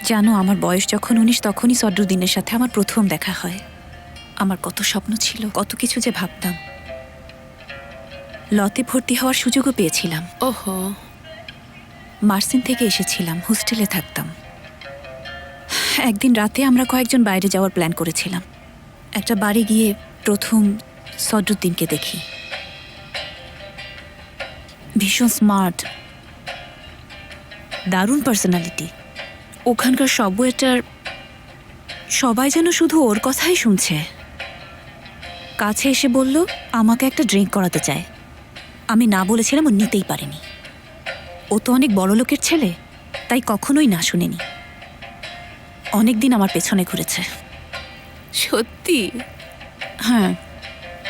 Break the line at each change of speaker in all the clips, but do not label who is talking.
জানো, আমার বয়স যখন 19 তখনই সদরুদ্দিনের সাথে আমার প্রথম দেখা হয়। আমার কত স্বপ্ন ছিল, কত কিছু যে ভাবতাম। লতে ভর্তি হওয়ার সুযোগও পেয়েছিলাম।
ওহো,
মার্সিন থেকে এসেছিলাম, হোস্টেলে থাকতাম। একদিন রাতে আমরা কয়েকজন বাইরে যাওয়ার প্ল্যান করেছিলাম। একটা বাড়ি গিয়ে প্রথম সদরুদ্দিনকে দেখি। ভীষণ স্মার্ট, দারুণ পার্সোনালিটি। ওখানকার সবওয়েটার সবাই যেন শুধু ওর কথাই শুনছে। কাছে এসে বলল আমাকে একটা ড্রিঙ্ক করাতে চায়। আমি না বলেছিলাম, ও নিতেই পারেনি। ও তো অনেক বড় লোকের ছেলে, তাই কখনোই না শুনেনি। অনেকদিন আমার পেছনে ঘুরেছে।
সত্যি?
হ্যাঁ,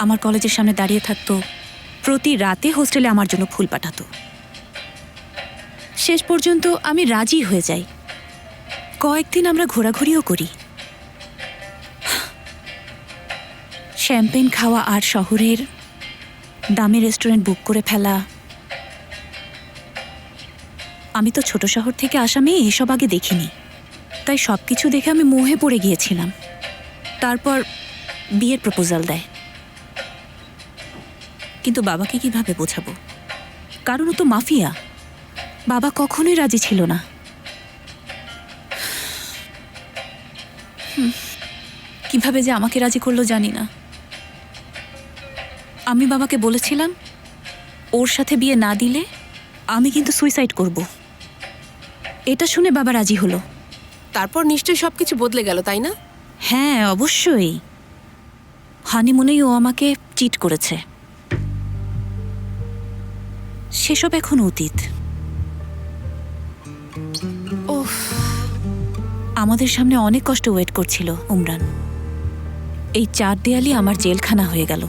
আমার কলেজের সামনে দাঁড়িয়ে থাকতো, প্রতি রাতে হোস্টেলে আমার জন্য ফুল পাঠাতো। শেষ পর্যন্ত আমি রাজি হয়ে যাই। কয়েকদিন আমরা ঘোরাঘুরিও করি। শ্যাম্পেন খাওয়া আর শহরের দামি রেস্টুরেন্ট বুক করে ফেলা। আমি তো ছোট শহর থেকে আসা মেয়ে, এসব আগে দেখিনি, তাই সব কিছু দেখে আমি মোহে পড়ে গিয়েছিলাম। তারপর বিয়ের প্রপোজাল দেয়, কিন্তু বাবাকে কিভাবে বোঝাবো? কারণ ও তো মাফিয়া। বাবা কখনোই রাজি ছিল না। কিভাবে যে আমাকে রাজি করলো জানি না। আমি বাবাকে বলেছিলাম ওর সাথে বিয়ে না দিলে আমি কিন্তু সুইসাইড করব। এটা শুনে বাবা রাজি হলো।
তারপর নিশ্চয়ই সবকিছু বদলে গেল, তাই না?
হ্যাঁ, অবশ্যই। হানিমুনেই ও আমাকে চিট করেছে। সেসব এখন অতীত।
ওহ,
আমাদের সামনে অনেক কষ্ট ওয়েট করছিল উমরান। এই 4 দেয়ালই আমার জেলখানা হয়ে গেল।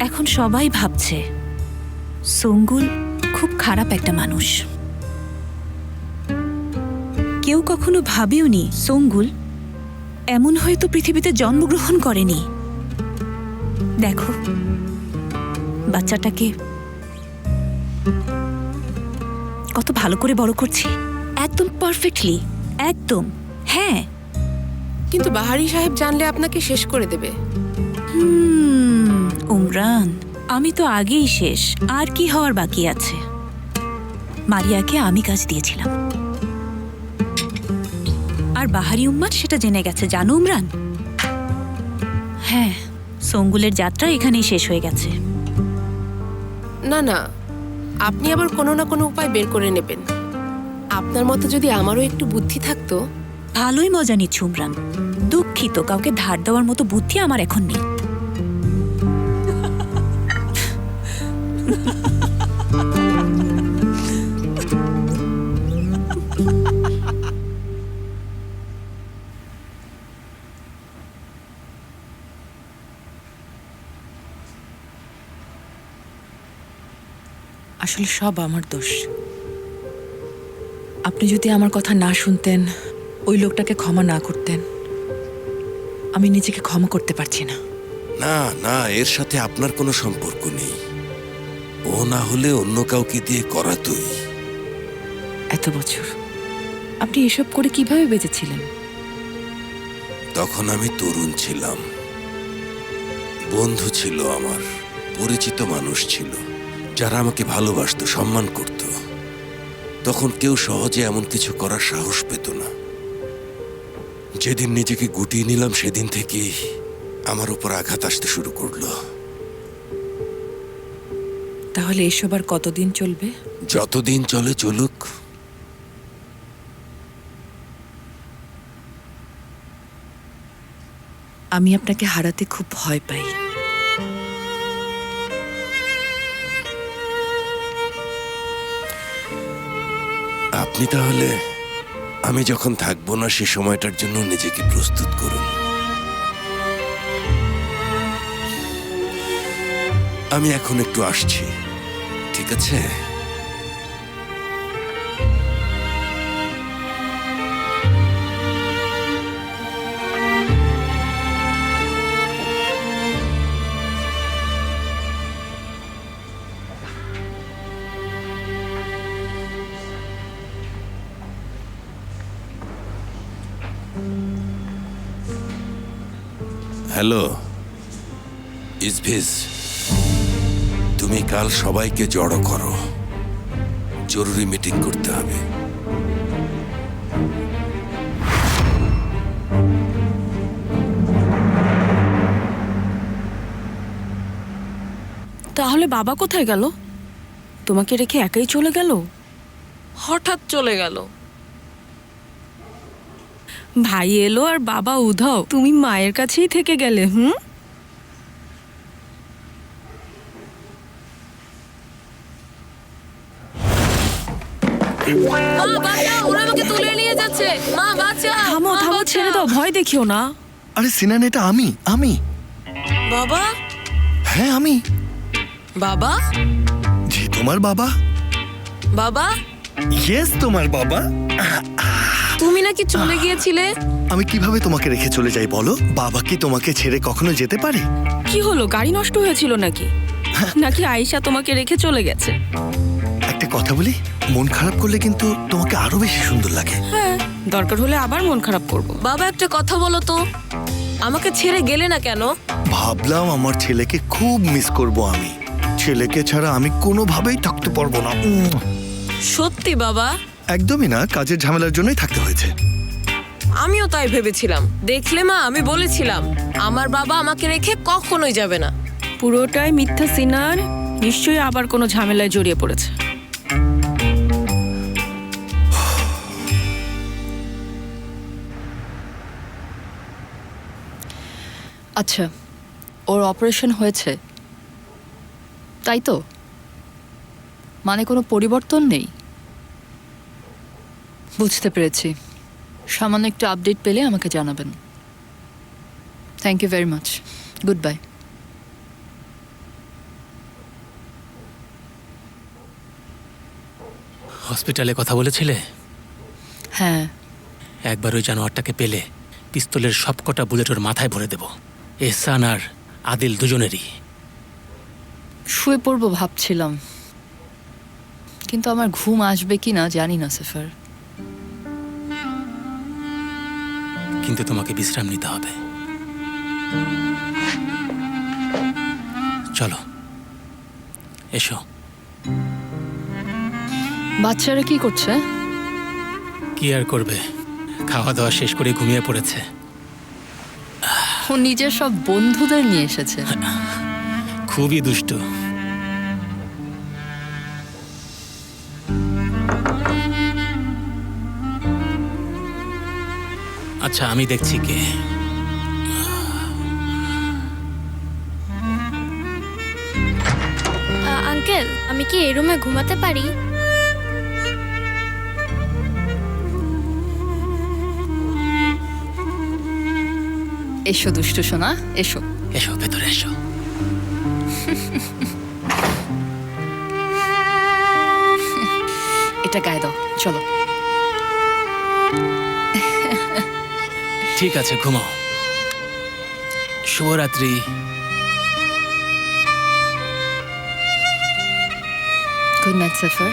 এখন সবাই ভাবছে সঙ্গুল খুব খারাপ একটা মানুষ। কেউ কখনো ভাবেওনি সঙ্গুল এমন হয়তো পৃথিবীতে জন্মগ্রহণ করেনি। দেখো বাচ্চাটাকে কত ভালো করে বড় করছি, একদম পারফেক্টলি, একদম। হ্যাঁ,
কিন্তু বাহারি সাহেব জানলে আপনাকে শেষ করে দেবে।
উমরান, আমি তো আগেই শেষ। আর কি হওয়ার বাকি আছে? মারিয়াকে আমি কাজ দিয়েছিলাম, আর বাহারি উম্মাদ সেটা জেনে গেছে, জানো উমরান? হ্যাঁ, সঙ্গুলের যাত্রা এখানেই শেষ হয়ে গেছে।
না না, আপনি আবার কোনো না কোনো উপায় বের করে নেবেন। আপনার মতো যদি আমারও একটু বুদ্ধি থাকতো।
ভালোই মজা নিচ্ছ উমরান। দুঃখিত, কাউকে ধার দেওয়ার মতো বুদ্ধি আমার এখন নেই।
আসলে সব আমার দোষ। আপনি যদি আমার কথা না শুনতেন, ওই লোকটাকে ক্ষমা না করতেন, আমি নিজেকে ক্ষমা করতে পারছি না।
না না, এর সাথে আপনার কোনো সম্পর্ক নেই। ও না হলে অন্য কাউকে দিয়ে করাতই।
এত বছর আপনি এসব করে কিভাবে বেঁচেছিলেন?
তখন আমি তরুণ ছিলাম, বন্ধু ছিল আমার, পরিচিত মানুষ ছিল যারা আমাকে ভালোবাসতো, সম্মান করত। তখন কেউ সহজে এমন কিছু করার সাহস পেত না। যেদিন নিজেকে গুটিয়ে নিলাম সেদিন থেকেই আমার উপর আঘাত আসতে শুরু করলো।
তাহলে এসব আর কতদিন চলবে?
যতদিন চলে চলুক।
আমি আপনাকে হারাতে খুব ভয় পাই।
আপনি তাহলে আমি যখন থাকবো না সে সময়টার জন্য নিজেকে প্রস্তুত করুন। আমি এখন একটু আসছি, ঠিক আছে? হ্যালো ইসভিস, তুমি কাল সবাইকে জড়ো করো, জরুরি মিটিং করতে হবে।
তাহলে বাবা কোথায় গেল? তোমাকে রেখে একাই চলে গেল? হঠাৎ চলে গেল। ভাই এলো আর বাবা উধাও, তুমি মায়ের কাছেই থেকে গেলে। থামো থামো, ছেড়ে দাও, ভয় দেখিও না।
আরে সিনান, এটা আমি আমি
বাবা,
হ্যাঁ আমি।
বাবা,
জি তোমার বাবা।
বাবা,
ইয়েস তোমার বাবা।
তুমি নাকি চলে গিয়েছিলে?
আমি কিভাবে তোমাকে রেখে চলে যাই বলো? বাবা কি তোমাকে ছেড়ে কখনো যেতে পারে?
কি হলো, গাড়ি নষ্ট হয়েছিল নাকি? নাকি আয়েশা তোমাকে রেখে চলে গেছে?
একটা কথা বলি, মন খারাপ করলে কিন্তু তোমাকে আরো বেশি সুন্দর লাগে।
হ্যাঁ, দরকার হলে আবার মন খারাপ করব। বাবা, একটা কথা বলো তো, আমাকে ছেড়ে গেলে না কেন?
ভাবলাম আমার ছেলেকে খুব মিস করব আমি। ছেলেকে ছাড়া আমি কোনোভাবেই থাকতে পারবো না।
সত্যি বাবা?
একদমই না, কাজের ঝামেলার জন্যই থাকতে হয়েছে।
আমিও তাই ভেবেছিলাম। দেখলে মা, আমি বলেছিলাম আমার বাবা আমাকে রেখে কখনোই যাবে না। পুরোটাই মিথ্যা সিনার, নিশ্চয়ই আবার কোনো ঝামেলায় জড়িয়ে পড়েছে।
আচ্ছা, ওর অপারেশন হয়েছে তাই তো? মানে কোনো পরিবর্তন নেই? বুঝতে পেরেছি। সামান্য একটু আপডেট পেলে আমাকে জানাবেন। Thank you very much. Good bye.
হসপিটালে কথা বলেছিলে?
হ্যাঁ,
একবার ওই জানোয়ারটাকে পেলে পিস্তলের সবকটা বুলেট ওর মাথায় ভরে দেব। এহসান আর আদিল দুজনেরই।
শুয়ে পড়বো ভাবছিলাম, কিন্তু আমার ঘুম আসবে কি না জানি না সেফার।
কিন্তু তোমাকে বিশ্রাম নিতে হবে। চলো, এসো।
বাচ্চারা কি করছে?
কি আর করবে, খাওয়া দাওয়া শেষ করে ঘুমিয়ে পড়েছে।
ও নিজের সব বন্ধুদের নিয়ে এসেছে।
খুবই দুষ্টু। আচ্ছা, আমি দেখছি কে।
আঙ্কেল, আমি কি এই রুমে ঘুমাতে পারি?
এসো দুষ্টু সোনা, এসো।
এসো, ভেতরে এসো।
এটা গায়ে দাও, চলো।
ঠিক আছে, ঘুমাও। শুভরাত্রি।
গুড নাইট সেফার।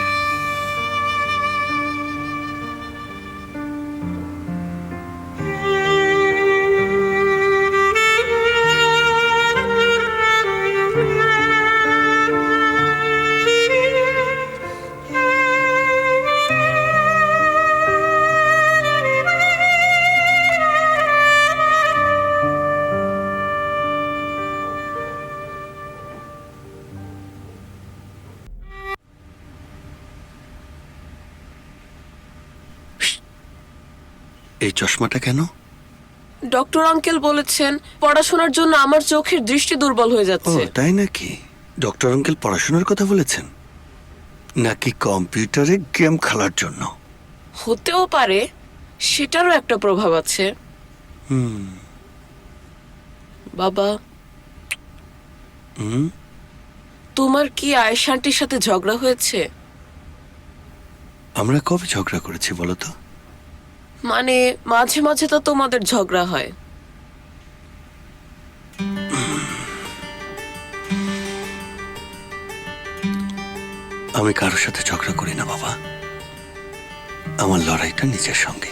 এই চশমাটা কেন?
ডক্টর আঙ্কেল বলেছেন পড়াশোনার জন্য আমার চোখের দৃষ্টি দুর্বল হয়ে
ও
যাচ্ছে।
তাই নাকি? ডক্টর আঙ্কেল পড়াশোনার কথা বলেছেন নাকি কম্পিউটারে গেম খেলার জন্য?
হতেও পারে, সেটারও একটা প্রভাব আছে। বাবা, তোমার কি আয়েশা আন্টির সাথে ঝগড়া হয়েছে?
আমরা কবে ঝগড়া করেছি বলো তো?
মানে মাঝে মাঝে তো তোমাদের ঝগড়া হয়।
আমি কারোর সাথে ঝগড়া করি না বাবা। আমার লড়াইটা নিজের সঙ্গে।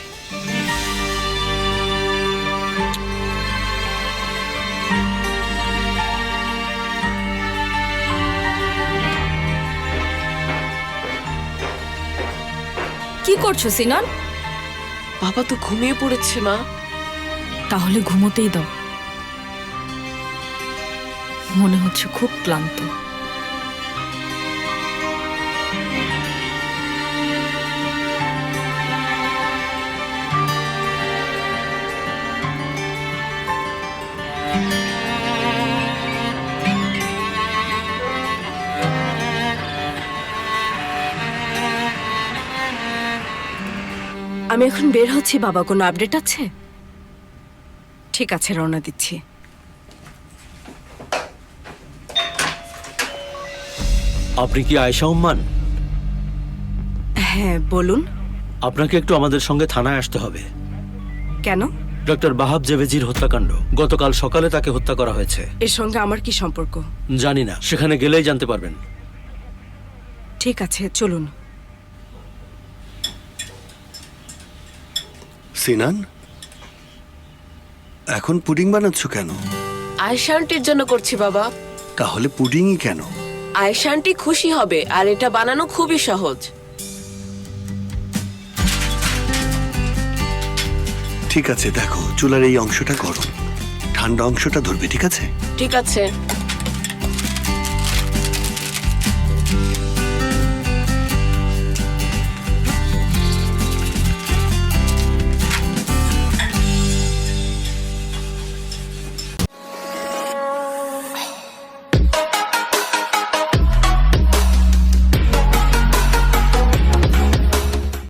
কি করছো সিনান?
বাবা তো ঘুমিয়ে পড়েছে মা।
তাহলে ঘুমোতেই দাও। মনে হচ্ছে খুব ক্লান্ত। আমি এখন বের হচ্ছি বাবা, কোনো আপডেট আছে? ঠিক আছে, রওনা দিচ্ছি।
আপনি কি আয়েশা উম্মান?
হ্যাঁ বলুন।
আপনাকে একটু আমাদের সঙ্গে থানায় আসতে হবে।
কেন?
ডক্টর বাহাব জেবেজির হত্যাকাণ্ড, গতকাল সকালে তাকে হত্যা করা হয়েছে।
এর সঙ্গে আমার কি সম্পর্ক?
জানি না, সেখানে গেলেই জানতে পারবেন।
ঠিক আছে, চলুন।
সিনান, এখন পুডিং বানাচ্ছ কেন?
আয়েশা আন্টির জন্য করছি বাবা।
তাহলে পুডিংই কেন?
আয়েশা আন্টি খুশি হবে, আর এটা বানানো খুবই সহজ।
ঠিক আছে, দেখো চুলার এই অংশটা গরম, ঠান্ডা অংশটা ধরবে, ঠিক আছে?
ঠিক আছে।